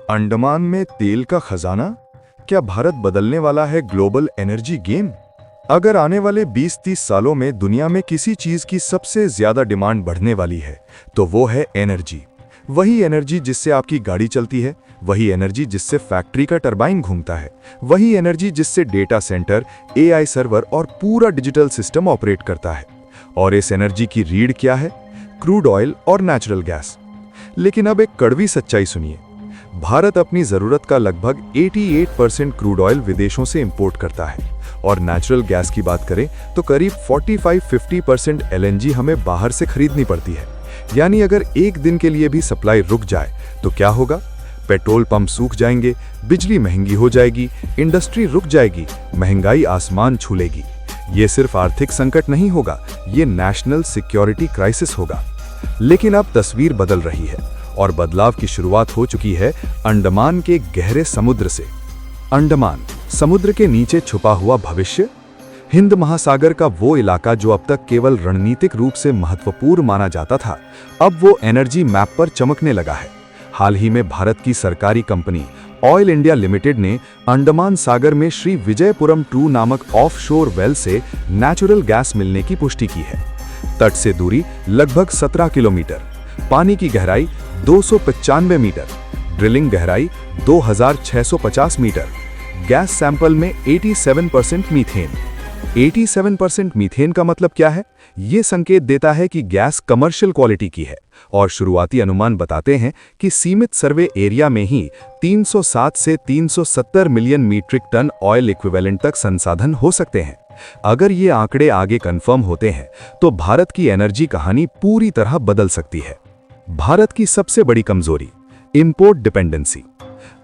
अंडमान में तेल का खजाना, क्या भारत बदलने वाला है ग्लोबल एनर्जी गेम? अगर आने वाले 20-30 सालों में दुनिया में किसी चीज की सबसे ज्यादा डिमांड बढ़ने वाली है तो वो है एनर्जी। वही एनर्जी जिससे आपकी गाड़ी चलती है, वही एनर्जी जिससे फैक्ट्री का टरबाइन घूमता है, वही एनर्जी जिससे डेटा सेंटर, एआई सर्वर और पूरा डिजिटल सिस्टम ऑपरेट करता है। और इस एनर्जी की रीढ़ क्या है? क्रूड ऑयल और नेचुरल गैस। लेकिन अब एक कड़वी सच्चाई सुनिए, भारत अपनी जरूरत का लगभग 88% क्रूड ऑयल विदेशों से इंपोर्ट करता है और नेचुरल गैस की बात करें तो करीब 45-50% एलएनजी हमें बाहर से खरीदनी पड़ती है। यानी अगर एक दिन के लिए भी सप्लाई रुक जाए तो क्या होगा? पेट्रोल पंप सूख जाएंगे, बिजली महंगी हो जाएगी, इंडस्ट्री रुक जाएगी, महंगाई आसमान छू लेगी। ये सिर्फ आर्थिक संकट नहीं होगा, ये नेशनल सिक्योरिटी क्राइसिस होगा। लेकिन अब तस्वीर बदल रही है और बदलाव की शुरुआत हो चुकी है अंडमान के गहरे समुद्र से। अंडमान समुद्र के नीचे छुपा हुआ भविष्य, हिंद महासागर का वो इलाका जो अब तक केवल रणनीतिक रूप से महत्वपूर्ण माना जाता था, अब वो एनर्जी मैप पर चमकने लगा है। हाल ही में भारत की सरकारी कंपनी ऑयल इंडिया लिमिटेड ने अंडमान सागर में श्री विजयपुरम 2 नामक ऑफशोर वेल से नेचुरल गैस मिलने की पुष्टि की है। तट से दूरी लगभग 17 किलोमीटर, पानी की गहराई 295 मीटर, ड्रिलिंग गहराई 2650 मीटर, गैस सैंपल में 87% मीथेन। 87% मीथेन का मतलब क्या है? ये संकेत देता है कि गैस कमर्शियल क्वालिटी की है और शुरुआती अनुमान बताते हैं कि सीमित सर्वे एरिया में ही 307 से 370 million metric ton oil equivalent तक संसाधन हो सकते हैं। अगर ये आंकड़े आगे कंफर्म होते हैं तो भारत की एनर्जी कहानी पूरी तरह बदल सकती है। भारत की सबसे बड़ी कमजोरी, इंपोर्ट डिपेंडेंसी।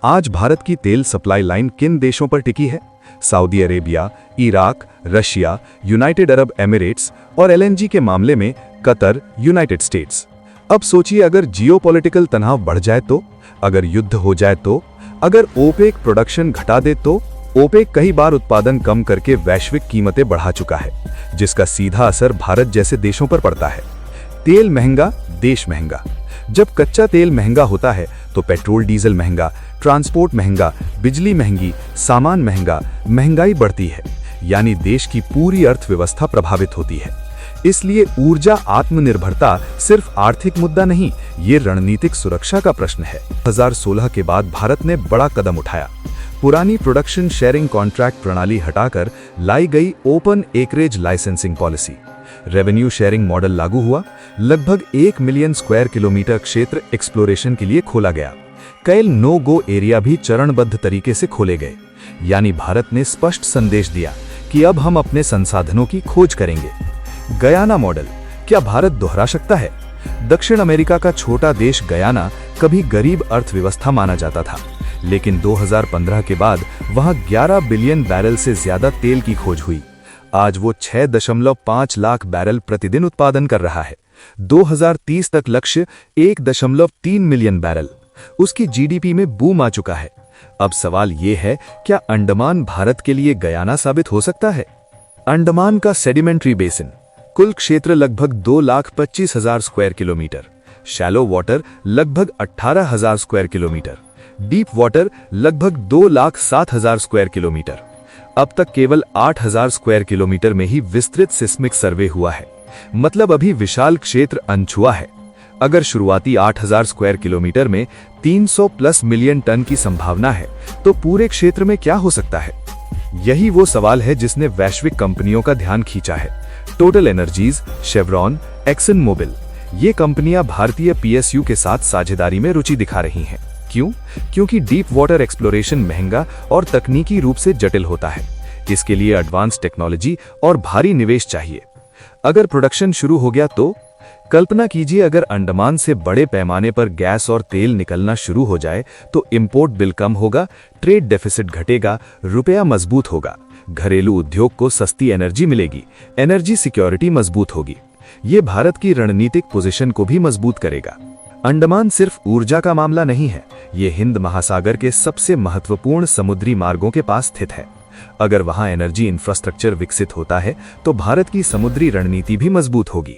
आज भारत की तेल सप्लाई लाइन किन देशों पर टिकी है? Saudi Arabia, Iraq, Russia, United Arab Emirates और एलएनजी के मामले में कतर, यूनाइटेड स्टेट्स। अब सोचिए, अगर जियोपॉलिटिकल तनाव बढ़ जाए तो, अगर युद्ध हो जाए तो, अगर ओपेक प्रोडक्शन घटा दे तो। ओपेक कई बार उत्पादन कम करके वैश्विक कीमतें बढ़ा चुका है, जिसका सीधा असर भारत जैसे देशों पर पड़ता है। तेल महंगा, देश महंगा। जब कच्चा तेल महंगा होता है तो पेट्रोल डीजल महंगा, ट्रांसपोर्ट महंगा, बिजली महंगी, सामान महंगा, महंगाई बढ़ती है। यानी देश की पूरी अर्थव्यवस्था प्रभावित होती है। इसलिए ऊर्जा आत्मनिर्भरता सिर्फ आर्थिक मुद्दा नहीं, ये रणनीतिक सुरक्षा का प्रश्न है। 2016 के बाद भारत ने बड़ा कदम उठाया। पुरानी प्रोडक्शन शेयरिंग कॉन्ट्रैक्ट प्रणाली हटाकर लाई गई open acreage licensing policy. Revenue sharing model लागू हुआ। लगभग 1 मिलियन स्क्वायर किलोमीटर क्षेत्र एक्सप्लोरेशन के लिए खोला गया। कई नो गो एरिया भी चरणबद्ध तरीके से खोले गए। यानी भारत ने स्पष्ट संदेश दिया कि अब हम अपने संसाधनों की खोज करेंगे। गयाना मॉडल, क्या भारत दोहरा सकता है? दक्षिण अमेरिका का छोटा देश गयाना कभी गरीब अर्थव्यवस्था माना जाता था, लेकिन 2015 के बाद वहां 11 बिलियन बैरल से ज्यादा तेल की खोज हुई। आज वो 6.5 लाख बैरल प्रतिदिन उत्पादन कर रहा है। 2030 तक लक्ष्य 1.3 मिलियन बैरल। उसकी जीडीपी में बूम आ चुका है। अब सवाल ये है, क्या अंडमान भारत के लिए गयाना साबित हो सकता है? अंडमान का सेडिमेंट्री बेसिन, कुल क्षेत्र लगभग 2,25,000 स्क्वायर किलोमीटर, शैलो वाटर लगभग 18,000 स्क्वायर किलोमीटर, डीप वाटर लगभग 2,07,000 स्क्वायर किलोमीटर। अब तक केवल 8,000 स्क्वायर किलोमीटर में ही विस्तृत सिस्मिक सर्वे हुआ है। मतलब अभी विशाल क्षेत्र अनछुआ है। अगर शुरुआती 8,000 स्क्वायर किलोमीटर में 300+ मिलियन टन की संभावना है तो पूरे क्षेत्र में क्या हो सकता है? यही वो सवाल है जिसने वैश्विक कंपनियों का ध्यान खींचा है। Total energies, Chevron, Exxon Mobil, ये कंपनियां भारतीय पीएसयू के साथ साझेदारी में रुचि दिखा रही हैं। क्यों? क्योंकि डीप वाटर एक्सप्लोरेशन महंगा और तकनीकी रूप से जटिल होता है। इसके लिए एडवांस टेक्नोलॉजी और भारी निवेश चाहिए। अगर प्रोडक्शन शुरू हो गया तो कल्पना कीजिए, अगर अंडमान से बड़े पैमाने पर गैस और तेल निकलना शुरू हो जाए तो इंपोर्ट बिल कम होगा, ट्रेड डेफिसिट घटेगा, रुपया मजबूत होगा, घरेलू उद्योग को सस्ती एनर्जी मिलेगी, एनर्जी सिक्योरिटी मजबूत होगी। ये भारत की रणनीतिक पोजीशन को भी मजबूत करेगा। अंडमान सिर्फ ऊर्जा का मामला नहीं है, ये हिंद महासागर के सबसे महत्वपूर्ण समुद्री मार्गों के पास स्थित है। अगर वहां एनर्जी इंफ्रास्ट्रक्चर विकसित होता है तो भारत की समुद्री रणनीति भी मजबूत होगी।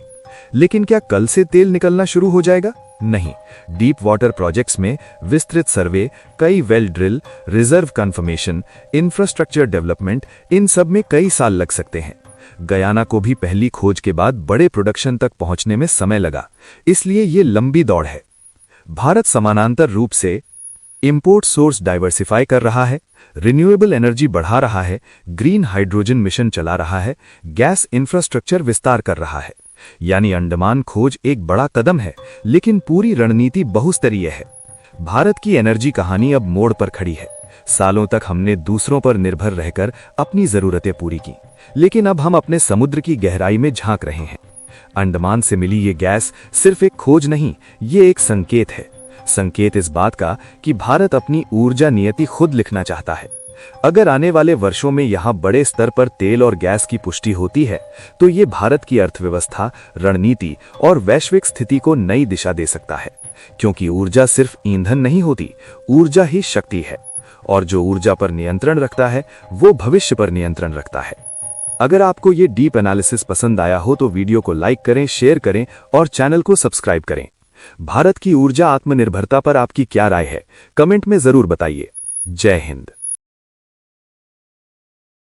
लेकिन क्या कल से तेल निकलना शुरू हो जाएगा? नहीं। डीप वाटर प्रोजेक्ट्स में विस्तृत सर्वे, कई well drill, reserve confirmation, infrastructure development, इन सब में कई साल लग सकते हैं। गयाना को भी पहली खोज के बाद बड़े प्रोडक्शन तक पहुंचने में समय लगा, इसलिए ये लंबी दौड़ है। भारत समानांतर रूप से इंपोर्ट सोर्स डाइवर्सिफाई कर रहा है, रिन्यूएबल एनर्जी बढ़ा रहा है, ग्रीन हाइड्रोजन मिशन चला रहा है, गैस इंफ्रास्ट्रक्चर विस्तार कर रहा है। यानी अंडमान खोज एक बड़ा कदम है, लेकिन पूरी रणनीति बहुस्तरीय है। भारत की एनर्जी कहानी अब मोड़ पर खड़ी है। सालों तक हमने दूसरों पर निर्भर रहकर अपनी जरूरतें पूरी की, लेकिन अब हम अपने समुद्र की गहराई में झांक रहे हैं। अंडमान से मिली ये गैस सिर्फ एक खोज नहीं, ये एक संकेत है। संकेत इस बात का कि भारत अपनी ऊर्जा नीति खुद लिखना चाहता है। अगर आने वाले वर्षों में यहां बड़े स्तर पर तेल और गैस की पुष्टि होती है, तो ये भारत की अर्थव्यवस्था, रणनीति और वैश्विक स्थिति को नई दिशा दे सकता है। क्योंकि ऊर्जा सिर्फ ईंधन नहीं होती, ऊर्जा ही शक्ति है, और जो ऊर्जा पर नियंत्रण रखता है वो भविष्य पर नियंत्रण रखता है। अगर आपको ये डीप एनालिसिस पसंद आया हो तो वीडियो को लाइक करें, शेयर करें और चैनल को सब्सक्राइब करें। भारत की ऊर्जा आत्मनिर्भरता पर आपकी क्या राय है, कमेंट में जरूर बताइए। जय हिंद।